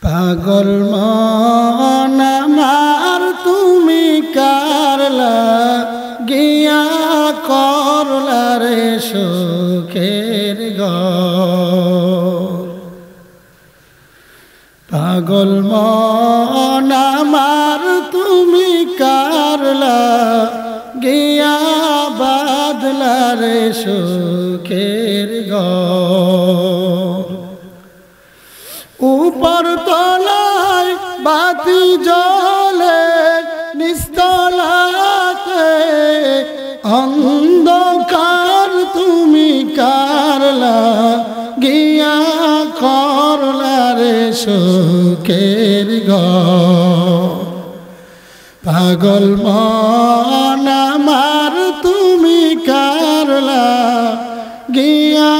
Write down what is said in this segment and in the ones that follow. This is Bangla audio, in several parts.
পাগল মন আমার তুমি কারলা গিয়া করলা রে সুখের ঘর। পাগল মন আমার তুমি কারলা গিয়া বাদলা রে সুখের ঘর। উপর তলায় বাতি জ্বলে নিস্তলাতে অন্ধকার তুমি কারলা গিয়া করলা রে সুখের ঘর। পাগল মন আমার তুমি কারলা গিয়া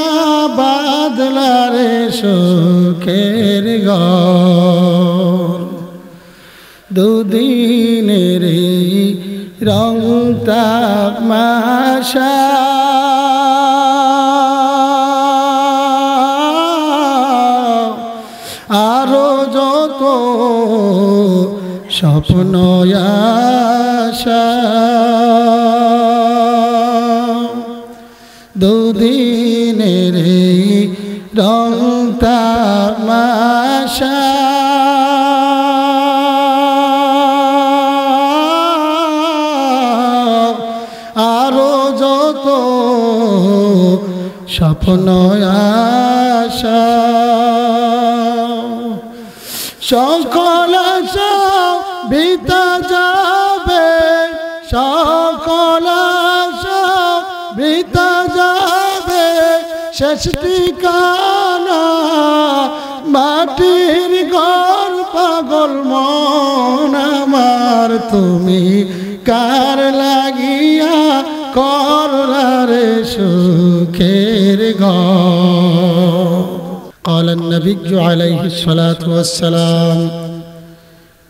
বাদলা রে সুখের ঘর। দুদিনের রং তামাশা আরো যত স্বপ্ন আশা, দুদিনের রং তামাশা আরো যত স্বপ্ন আশা, সকল আশা বিতা যাবে, সকল আশা বিতা যাবে, শেষ ঠিকানা মাটির ঘর। পাগল মন আমার তুমি কার লাগিয়া করলা রে সুখের ঘর। قال النبي عليه الصلاة والسلام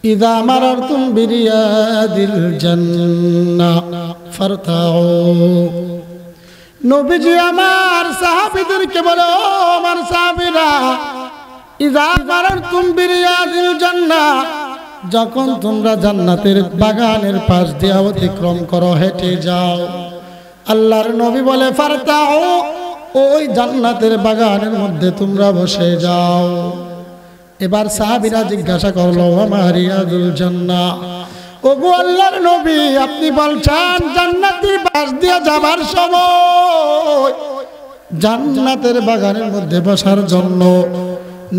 إذا مررتم برياض الجنة فارتعوا। নবীজি আমার সাহাবীদেরকে বলে, ও আমার সাহাবীরা, ইযা মারারতুম বিরিয়াদিল জান্নাহ, যখন তোমরা জান্নাতের বাগানের পাশ দিয়ে অতিক্রম করো, হেঁটে যাও, আল্লাহর নবী বলে ফারতাউ, ওই জান্নাতের বাগানের মধ্যে তোমরা বসে যাও। এবার সাহাবীরা জিজ্ঞাসা করলো, ওমা রিয়াদুল জান্নাহ, ওগো আল্লাহর নবী, আপনি বলছেন জান্নাতের পাশ দিয়ে যাবার সময় জান্নাতের বাগানের মধ্যে বসার জন্য।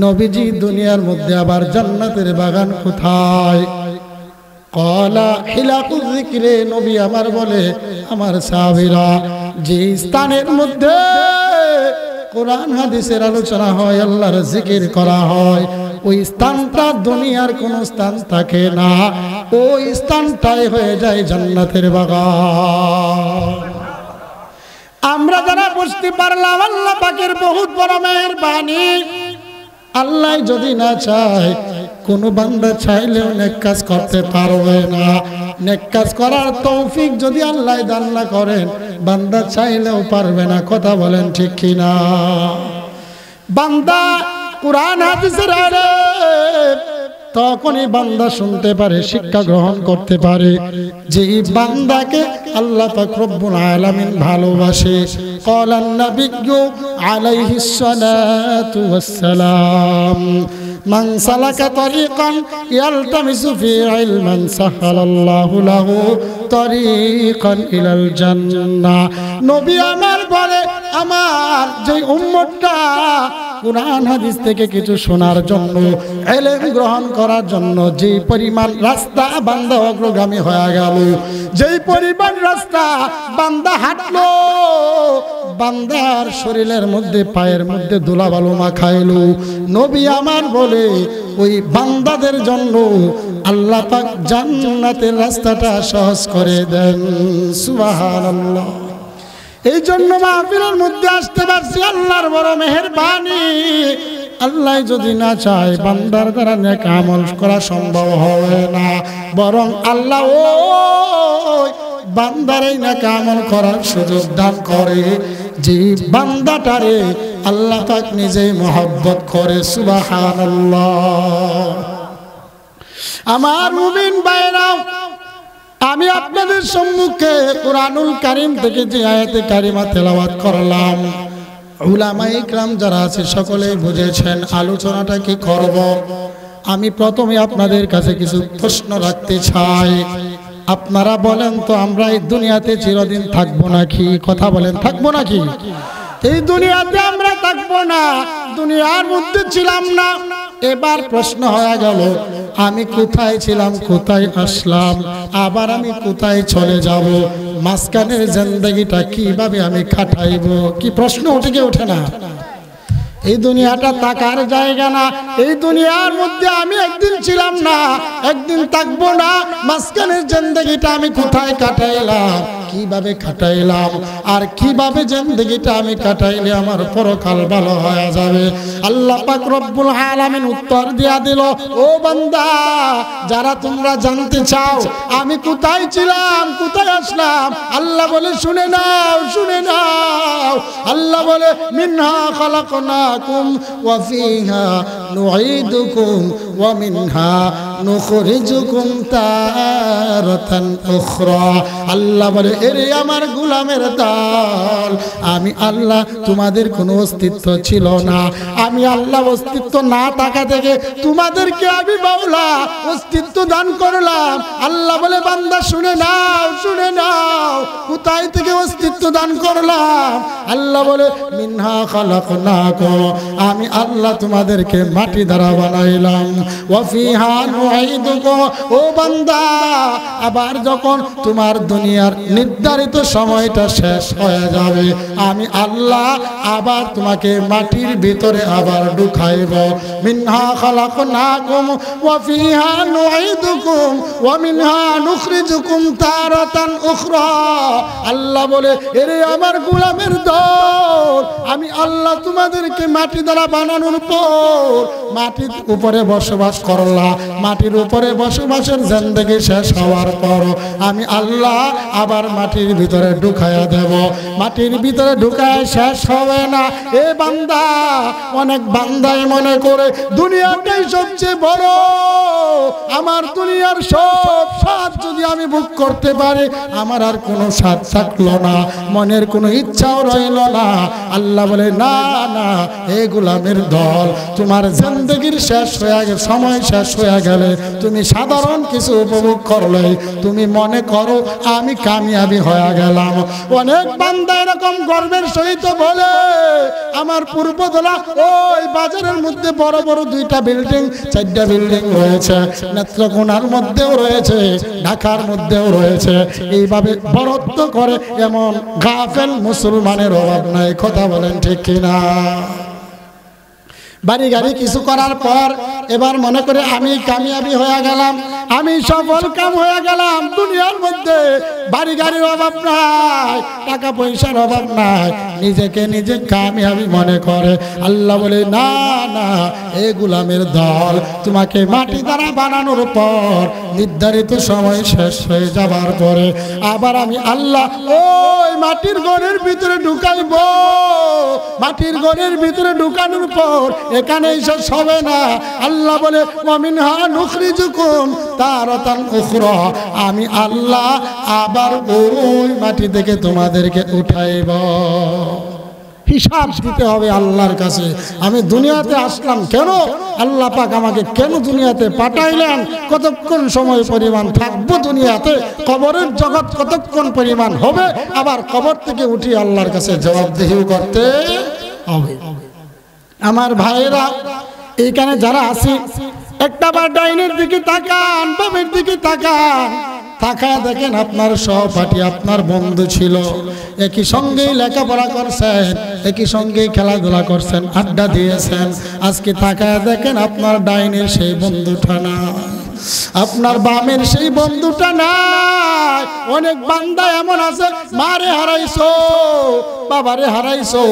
নবীজি দুনিয়ার মধ্যে আবার জান্নাতের বাগান কোথায়? কলা হিলাকুল যিকরে, নবী আমার বলে, আমার সাহাবীরা, যে স্থানের মধ্যে কোরআন হাদিসের আলোচনা হয়, আল্লাহর জিকির করা হয়, ওই স্থানটা দুনিয়ার কোন স্থান থাকে না, ওই স্থানটাই হয়ে যায় জান্নাতের বাগান। আমরা যারা বুঝতে পারলাম আল্লাহ পাকের বহুত বড় মেহেরবানি। আল্লাহ যদি না চায়, কোন বান্দা চাইলেও নেক কাজ করতে পারবে না। নেক কাজ করার তৌফিক যদি আল্লাহ দান না করেন, বান্দা চাইলেও পারবে না। কথা বলেন ঠিক কিনা? বান্দা কুরআন হাদিসের আলেম, তখনই বান্দা শুনতে পারে, শিক্ষা গ্রহণ করতে পারে, যে বান্দাকে আল্লাহ পাক রব্বুল আলামিন ভালোবাসে। ক্বালান নাবিয়্যু আলাইহিস সালাতু ওয়াস সালাম, মান সালাকা তরিকান ইয়ালতামিসু ফি ইলমান সাহালাল্লাহু লাহু তরিকান ইলাল জান্নাহ। নবী আমার বলে, আমার যে উম্মতটা কুরআন হাদিস থেকে কিছু শোনার জন্য, ইলম গ্রহণ করার জন্য যে পরিমাণ রাস্তা বান্দা অগ্রগামী হয়ে গেল, যেই পরিমাণ রাস্তা বান্দা হাঁটলো, বান্দার শরীরের মধ্যে পায়ের মধ্যে ধুলাবালু মাখাইলো, নবী আমার বলে ওই বান্দাদের জন্য আল্লাহ পাক জান্নাতের রাস্তাটা সহজ করে দেন। সুবহানাল্লাহ। এই জন্য মাহফিলের মধ্যে আসতে পারছি, আল্লাহর বড় মেহেরবানি। আল্লাহ যদি না চায়, বান্দার দ্বারা নেক আমল করা সম্ভব হবে না, বরং আল্লাহ ওই বান্দারই নেক আমল করার সুযোগ দান করে, যে বান্দাটারে আল্লাহ পাক নিজেই মহব্বত করে। সুবহানাল্লাহ। আমার মুমিন ভাইরা, আমি আপনাদের সম্মুখে কুরআনুল কারীম থেকে যে আয়াতে কারিমা তেলাওয়াত করলাম, উলামায়ে ইকরাম যারা আছে সকলেই বুঝেছেন আলোচনাটা কি করব। আমি প্রথমে আপনাদের কাছে কিছু প্রশ্ন রাখতে চাই। আপনারা বলেন তো, আমরা এই দুনিয়াতে চিরদিন থাকবো নাকি? কথা বলেন, থাকবো নাকি? এই দুনিয়াতে আমরা থাকবো না, দুনিয়ার মধ্যে ছিলাম না। এবার প্রশ্ন হয়ে গেল, আমি কোথায় ছিলাম, কোথায় আসলাম, আবার আমি কোথায় চলে যাব? মাঝখানের জিন্দেগিটা কিভাবে আমি কাটাইব? কি প্রশ্ন ওঠে কি ওঠে না? এই দুনিয়াটা থাকার জায়গা না। এই দুনিয়ার মধ্যে আমি একদিন ছিলাম না, একদিন থাকবো না। মাঝখানের জিন্দেগিটা আমি কোথায় কাটাইলাম, কিভাবে কাটাইলাম, আর কিভাবে জিন্দেগিটা আমি কাটাইলে আমার পরকাল ভালো হয়ে যাবে? আল্লাহ পাক রব্বুল আলামিন উত্তর দিয়া দিল, ও বান্দা, যারা তোমরা জানতে চাও আমি কোথায় ছিলাম, কোথায় আসলাম, আল্লাহ বলে শুনে নাও, শুনে নাও। আল্লাহ বলে, মিনহা খালাকনাকুম ওয়া ফিহা নুঈদুকুম ওয়া মিনহা নুখরিজুকুম তারাতান উখরা। আল্লাহ বলে, এরে আমার গোলামের দল, আমি আল্লাহ তোমাদের কোনো অস্তিত্ব ছিল না। আমি আল্লাহ অস্তিত্ব না থাকা থেকে তোমাদেরকে আমি বাউলা অস্তিত্ব দান করলাম। আল্লাহ বলে, বান্দা শুনে নাও, শুনে নাও, কোথায় থেকে অস্তিত্ব দান করলাম? আল্লাহ বলে, মিনহা খালাকনাকুম, আমি আল্লাহ তোমাদেরকে মাটি দ্বারা বানাইলাম। ওয়া ফিহা নুঈদুকুম, ও বান্দা, আবার যখন তোমার দুনিয়ার নির্ধারিত সময়টা শেষ হয়ে যাবে, আমি আল্লাহ আবার তোমাকে মাটির ভিতরে আবার ঢুকাইব। মিনহা খালাকনাকুম ওয়া ফিহা নুঈদুকুম ওয়া মিনহা নুখরিজুকুম তারাতান উখরা। আল্লাহ বলে, এরে আমার গোলামের দল, আমি আল্লাহ তোমাদেরকে মাটি দ্বারা বানানোর পর মাটির উপরে বসবাস করলাম। মাটির উপরে বসবাসের জিন্দেগি শেষ হওয়ার পর আমি আল্লাহ আবার মাটির ভিতরে ঢুকায়া দেব। মাটির ভিতরে ঢুকায় শেষ হবে না। এ বান্দা, অনেক বান্দাই মনে করে দুনিয়াটাই সবচেয়ে বড়, আমার দুনিয়ার সব স্বাদ যদি আমি ভোগ করতে পারি, আমার আর কোনো স্বাদ থাকলো না, মনের কোনো ইচ্ছাও রইল না। আল্লাহ বলে, না না, এ গোলামের দল, তোমার জিন্দেগির শেষ হয়ে গেলে, সময় শেষ হয়ে গেলে তুমি সাধারণ কিছু উপভোগ করলে তুমি মনে করো আমি কামিয়াবি হয়ে গেলাম। অনেক বান্দা এরকম গর্বের সহিত বলে, আমার পূর্বদলা ওই বাজারের মধ্যে বড় বড় 2টা বিল্ডিং 4টা বিল্ডিং রয়েছে, নেত্রকোনার মধ্যেও রয়েছে, ঢাকার মধ্যেও রয়েছে। এইভাবে বড়ত্ব করে এমন গাফেল মুসলমানের অভাব নাই। কথা বলেন ঠিক কিনা? বাড়ি গাড়ি কিছু করার পর এবার মনে করে আমি কামিয়াবি হয়ে গেলাম, আমি সফল কাম হয়ে গেলাম। দুনিয়ার মধ্যে বাড়ি গাড়ির অভাব নাই, টাকা পয়সার অভাব নাই, নিজেকে নিজে কামিয়াবি মনে করে। আল্লাহ বলে, না না, এ গোলামের দল, তোমাকে মাটি দ্বারা বানানোর পর নির্ধারিত সময় শেষ হয়ে যাবার পরে আবার আমি আল্লাহ ওই মাটির ঘরের ভিতরে ঢুকাইব। মাটির ঘরের ভিতরে ঢুকানোর পর এখানেই শেষ হবে না। আল্লাহ বলে, ওয়া মিনহা নুখরিজুকুম তারাতান উখরা, আমি আল্লাহ আবার ওই মাটি থেকে তোমাদেরকে উঠাইব। হিসাব দিতে হবে আল্লাহর কাছে। আমি দুনিয়াতে আসলাম কেন, আল্লাহ পাক আমাকে কেন দুনিয়াতে পাঠাইলেন, কতক্ষণ সময় পরিমাণ থাকবো দুনিয়াতে, কবরের জগৎ কতক্ষণ পরিমাণ হবে, আবার কবর থেকে উঠি আল্লাহর কাছে জবাবদিহি করতে হবে। আমার ভাইরা, এইখানে যারা আছি, একটা বার ডাইনের দিকে তাকান, বামের দিকে তাকান, তাকায় দেখেন আপনার সহপাঠী, আপনার বন্ধু ছিল, একই সঙ্গেই লেখাপড়া করছেন, একই সঙ্গেই খেলাধুলা করছেন, আড্ডা দিয়েছেন। আজকে তাকায় দেখেন আপনার ডাইনের সেই বন্ধুটা না, আপনার বামের সেই বন্ধুটা নাই। অনেক বান্দা এমন আছে, মারে হারাইছো, বাবারে হারাইছো,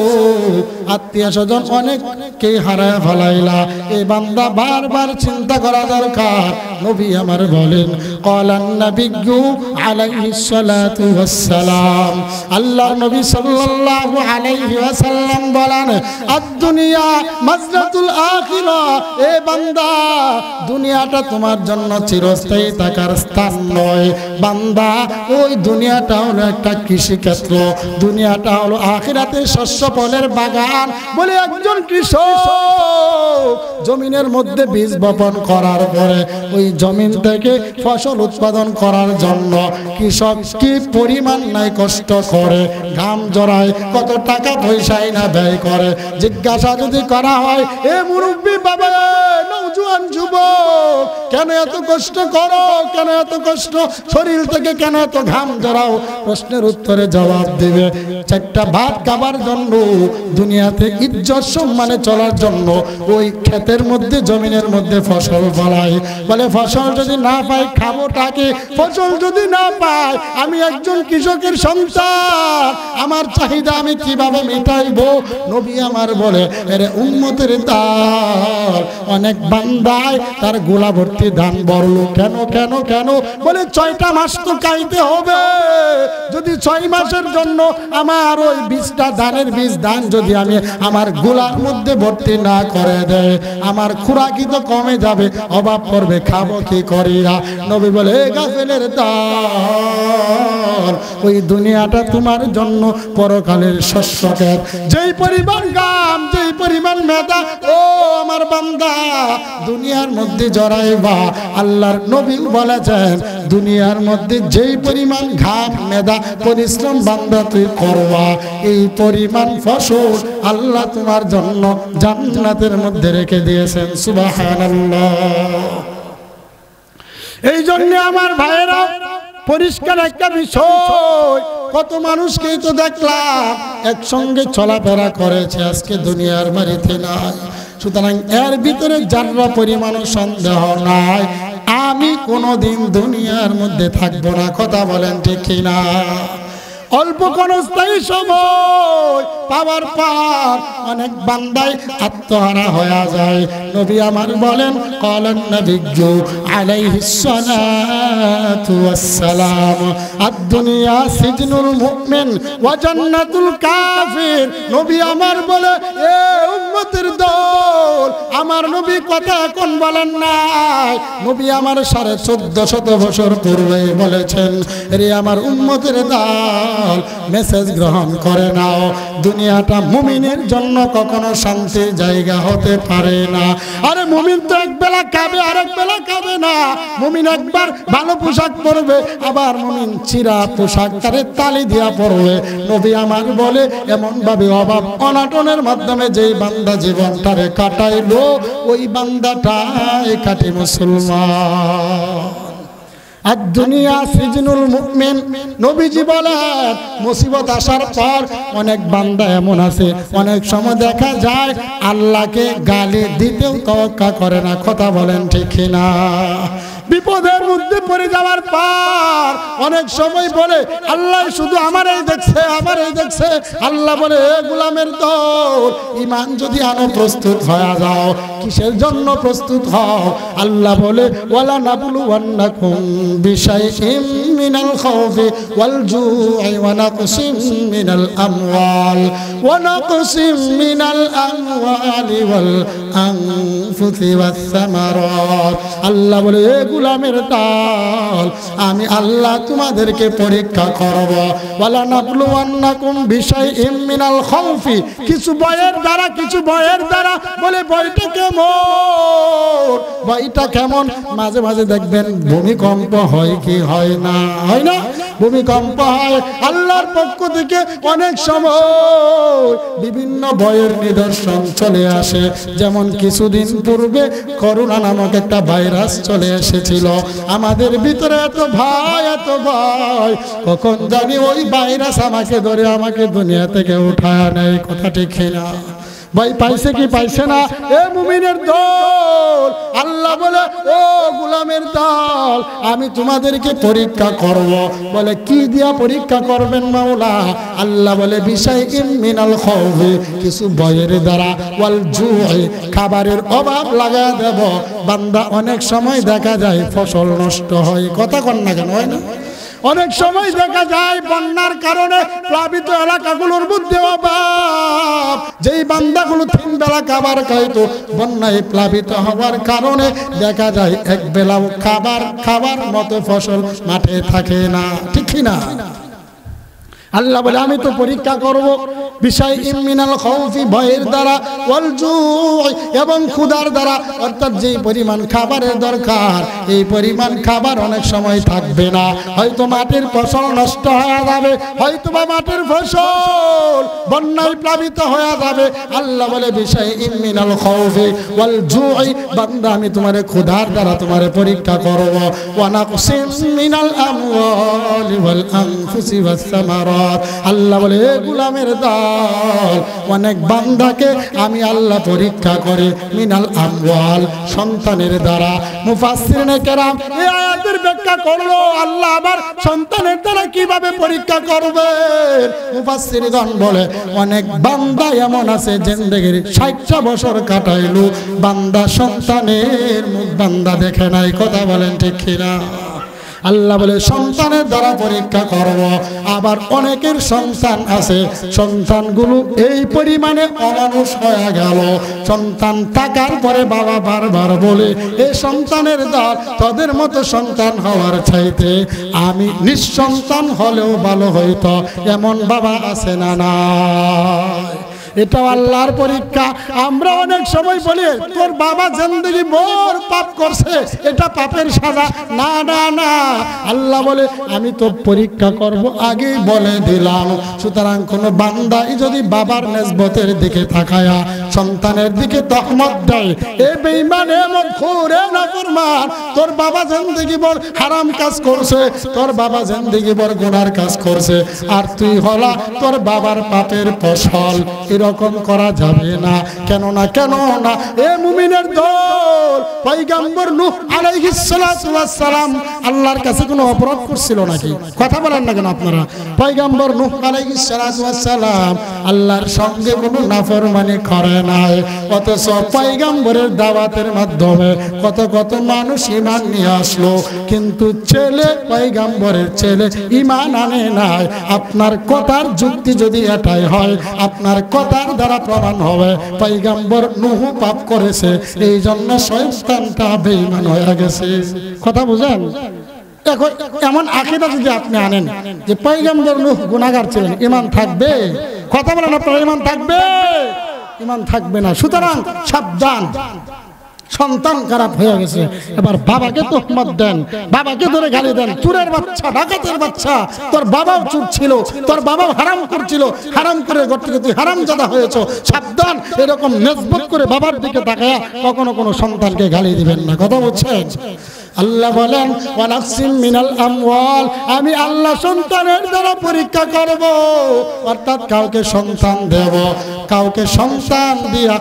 আত্মীয় স্বজন অনেককে হারায় ফেলাইলা। এই বান্দা বারবার চিন্তা করা দরকার, নবী আমার বলেন ক্বালান নাবিয়্যু আলাইহিস সালাতু ওয়াস সালাম, আল্লাহর নবী সাল্লাল্লাহু আলাইহি ওয়াসাল্লাম বলেন আদ-দুনিয়া মাজরাতুল আখিরা, এ বান্দা দুনিয়াটা তোমার জন্য চিরস্থায়ী থাকার স্থান নয় বান্দা, ওই দুনিয়াটা হলো একটা কৃষিক্ষেত্র, দুনিয়াটা হলো আখিরাতের শস্য ফলের বাগান। বলে একজন কৃষক জমিনের মধ্যে বীজ বপন করার পরে ওই জমিন থেকে ফসল উৎপাদন করার জন্য কৃষক কি পরিমাণ নাই কষ্ট করে, ঘাম জড়ায়, কত টাকা পয়সাই না ব্যয় করে। জিজ্ঞাসা যদি করা হয় এ মুরব্বী বাবা, নওজোয়ান যুবক, কেন এত কষ্ট করো, কেন এত কষ্ট, শরীর থেকে কেন এত ঘাম জড়াও, প্রশ্নের উত্তরে জবাব দেবে চারটা ভাত খাবার জন্য, দুনিয়াতে ইজ্জত সম্মানে চলার জন্য ওই ক্ষেতের মধ্যে জমিনের মধ্যে ফসল ফলাই। বলে ফসল যদি না পাই খাবোটাকে, ফসল যদি না পাই আমি একজন কৃষকের সন্তান, আমার চাহিদা আমি কিভাবে মেটাইবো? নবী আমার বলে এর উম্মতের দাল অনেক বান্দায় তার গোলা ভর্তি ধান বড়লো, কেন কেন কেন? বলে 6টা মাস তো খাইতে হবে, যদি 6 মাসের জন্য আমার ওই বীজটা ধানের বীজ ধান যদি আমি আমার গোলার মধ্যে ভর্তি না করে দেয়, আমার খুরাকি তো কমে যাবে, অভাব পড়বে, খাবো কি করিয়া? নবী বলে গাফেলের দল, ওই দুনিয়াটা তোমার জন্য পরকালের শস্য ক্ষেত, যেই পরিমাণ গাম, যেই পরিমাণ মেধা ও আমার বান্দা দুনিয়ার মধ্যে জড়াইবা, আল্লাহর নবী বলেছেন দুনিয়ার মধ্যে যেই পরিমাণ ঘাম মেধা পরিশ্রম বান্দা তুই করবা, এই পরিমাণ ফসল আল্লাহ তোমার জন্য জান্নাতের মধ্যে রেখে দিয়েছেন। সুবহানাল্লাহ। এই জন্য আমার ভাইয়েরা পরিষ্কার একটা বিষয়, কত মানুষকেই তো দেখলাম একসঙ্গে চলাফেরা করেছে, আজকে দুনিয়ার বাড়িতে নাই। সুতরাং এর ভিতরে যারা পরিমাণ সন্দেহ নাই আমি কোনোদিন দুনিয়ার মধ্যে থাকবো না। কথা বলেন ঠিক কিনা? অল্প ক্ষণস্থায়ী সময় পাওয়ার পর অনেক বান্দাই আত্মহারা হয়ে যায়। নবী আমার বলেন ক্বালান নাবিয়্যু আলাইহিস সালাতু ওয়াস সালাম আদ-দুনিয়া সিজনুল মুমিন ওয়া জান্নাতুল কাফির। নবী আমার বলে এ উম্মতের দল, আমার নবী কথা এখন বলেন নাই, নবী আমার 1450 বছর পূর্বে বলেছেন রে আমার উম্মতের দল মেসেজ গ্রহণ করে নাও, দুনিয়াটা মুমিনের জন্য কখনো শান্তির জায়গা হতে পারে না। আরে মুমিন তো এক বেলা খাবে আরেক বেলা খাবে না, মুমিন একবার ভালো পোশাক পরবে, আবার মুমিন চিরা পোশাক তারে তালি দিয়া পরবে। নবী আমার বলে এমন ভাবে অভাব অনাটনের মাধ্যমে যেই বান্দা জীবনটারে কাটাইলো ওই বান্দাটাই কাটি মুসলমান। আর দুনিয়া সিজনুল মুমিন। নবীজি বলেন মুসিবত আসার পর অনেক বান্দা এমন আছে অনেক সময় দেখা যায় আল্লাহকে গালি দিতেও তওয়াক্কা করে না। কথা বলেন ঠিক না? বিপদের মধ্যে পড়ে যাওয়ার পর অনেক সময় বলে আল্লাহ শুধু আমারই দেখছে, আমারই দেখছে। আল্লাহ বলে এ গোলামের দল, ঈমান যদি আনো প্রস্তুত হয়ে যাও। কিসের জন্য প্রস্তুত হও? আল্লাহ বলে ওয়ালা নাবলুওয়ান্নাকুম বিশাইইম মিনাল খাউফি ওয়াল জু'i ওয়া নাকসিম মিনাল আমওয়াল ওয়া নাকসিম মিনাল আমওয়ালি ওয়াল আনফুসি ওয়াস সামারাত। আল্লাহ বলে এ গোলামের দল, আমি আল্লাহ তোমাদেরকে পরীক্ষা করব। ওয়ালা নাবলুওয়ান্নাকুম বিশাইইম মিনাল খাউফি, কিছু ভয়ের দ্বারা, কিছু ভয়ের দ্বারা। বলে ভয়টা কেমন? ভয়টা কেমন? মাঝে মাঝে দেখবেন ভূমিকম্প হয় কি হয় না? হয় না? ভূমিকম্প হয়। আল্লাহর পক্ষ থেকে অনেক সময় বিভিন্ন ভয়ের নিদর্শন চলে আসে। যেমন কিছুদিন পূর্বে করোনা নামক একটা ভাইরাস চলে এসেছিল আমাদের ভিতরে। এত ভয়, এত ভয়, কখন জানি ওই ভাইরাস আমাকে ধরে আমাকে দুনিয়া থেকে উঠায় নেয়। কথা ঠিক না? ভয় পাইছে কি পাইছে না? এ মুমিনের দল, আল্লাহ আল্লাহ বলে ও গোলামের দল আমি তোমাদেরকে পরীক্ষা করব। বলে কি দিয়া পরীক্ষা করবেন মাওলা? আল্লাহ বলে বিশাইইন মিনাল খাউফি, কিছু ভয়ের দ্বারা, ওয়াল জুই, খাবারের অভাব লাগায় দেব। বান্দা অনেক সময় দেখা যায় ফসল নষ্ট হয়, কথা কন না কেন, হয় না? অনেক সময় দেখা যায় বন্যার কারণে প্লাবিত এলাকাগুলোর মধ্যে অভাব, যেই বান্দাগুলো 3 বেলা খাবার খাইতো বন্যায় প্লাবিত হওয়ার কারণে দেখা যায় এক বেলাও খাবার মতো ফসল মাঠে থাকে না, ঠিক কি না? আল্লাহ বলে আমি তো পরীক্ষা করব বিশাইইন মিনাল খাউফি, ভয়ের দ্বারা, ওয়াল জুই, এবং ক্ষুধার দ্বারা। অর্থাৎ যেই পরিমাণ খাবারের দরকার এই পরিমাণ খাবার অনেক সময় থাকবে না, হয়তো মাটির ফসল নষ্ট হয়ে যাবে, হয়তো বা মাটির ফসল বন্যায় প্লাবিত হয়ে যাবে। আল্লাহ বলে বিশাইইন মিনাল খাউফি ওয়াল জুই, বান্দা আমি তোমারে ক্ষুধার দ্বারা তোমারে পরীক্ষা করব। ওয়া নাকসিম মিনাল আমওয়ালি ওয়াল আনফুসি ওয়াস সামারাত, আল্লাহ বলে গোলামের দল অনেক বান্দাকে আমি আল্লাহ পরীক্ষা করে মিনাল আমওয়াল, সন্তানের দ্বারা। মুফাসসিরিনে কেরাম এই আয়াতের ব্যাখ্যা করলো আল্লাহ আবার সন্তানের দ্বারা কিভাবে পরীক্ষা করবে। মুফাসসিরগণ বলে অনেক বান্দা এমন আছে জিন্দেগির 60টা বছর কাটাইলো, বান্দা সন্তানের মুখ বান্দা দেখে নাই, কথা বলেন ঠিক কিনা? আল্লাহ বলে সন্তানের দ্বারা পরীক্ষা করব। আবার অনেকের সন্তান আছে সন্তানগুলো এই পরিমাণে অমানুষ হয়ে গেল, সন্তান থাকার পরে বাবা বারবার বলে এই সন্তানের দল তাদের মতো সন্তান হওয়ার চাইতে আমি নিঃসন্তান হলেও ভালো হইতো, এমন বাবা আছে না? না, এটা আল্লাহর পরীক্ষা। আমরা অনেক সময় বলি তোর বাবা জিন্দেগি ভর পাপ করছে, এটা পাপের সাজা। না না না, আল্লাহ বলে আমি তো পরীক্ষা করব, আগেই বলে দিলাম। সুতরাং কোন বান্দাই যদি বাবার নিসবতের দিকে তাকায়া সন্তানের দিকে তহমত দেয়, এ বেঈমান, এ মুখর, এ নাফরমান, তোর বাবা জিন্দেগি ভর হারাম কাজ করছে, তোর বাবা জিন্দেগি ভর গুনার কাজ করছে, আর তুই হলা তোর বাবার পাপের ফসল, এরকম করা যাবে না। কেন না, কেন না? এ মুমিনের দল, পয়গম্বর নূহ আলাইহিস সালাতু ওয়াস সালাম আল্লাহর কাছে কোনো অপরাধ করছিল নাকি? কথা বলেন না কেন আপনারা? পয়গম্বর নূহ আলাইহিস সালাতু ওয়াস সালাম আল্লাহর সঙ্গে কোনো নাফরমানি করে নাই, অথচ পয়গম্বরের দাওয়াতের মাধ্যমে কত কত মানুষ ঈমান নিয়ে আসলো, কিন্তু পয়গম্বরের ছেলে ঈমান আনে নাই। আপনার কথার যুক্তি যদি এটাই হয়, আপনার কথার দ্বারা প্রমাণ হবে পয়গম্বর নূহ পাপ করেছে, এই জন্য শয়তানটা বেঈমান হয়ে গেছে। কথা বুঝেন? এমন আকীদা যদি আপনি আনেন যে পয়গম্বর নূহ গুনাহগার ছিলেন, ঈমান থাকবে? কথা বলেন, আপনার ঈমান থাকবে? ঈমান থাকবে না। সুতরাং সাবধান, সন্তান খারাপ হয়ে গেছে, এবার বাবাকে তোহমত দেন, বাবাকে ধরে গালি দেন, চোরের বাচ্চা, ডাকাতের বাচ্চা, তোর বাবাও চোর ছিল, তোর বাবাও হারাম করছিল, হারাম করে ঘর থেকে তুই হারামজাদা হয়েছো। সাবধান, এরকম নিসবত করে বাবার দিকে তাকায়া কখনো কোনো সন্তানকে গালি দিবেন না। কথা বুঝছেন? আল্লাহ বলেন ওয়া নাকসিম মিনাল আমওয়াল, আমি আল্লাহ সন্তানের দ্বারা পরীক্ষা করব। অর্থাৎ কাউকে সন্তান দেব, কাউকে সন্তান দিয়া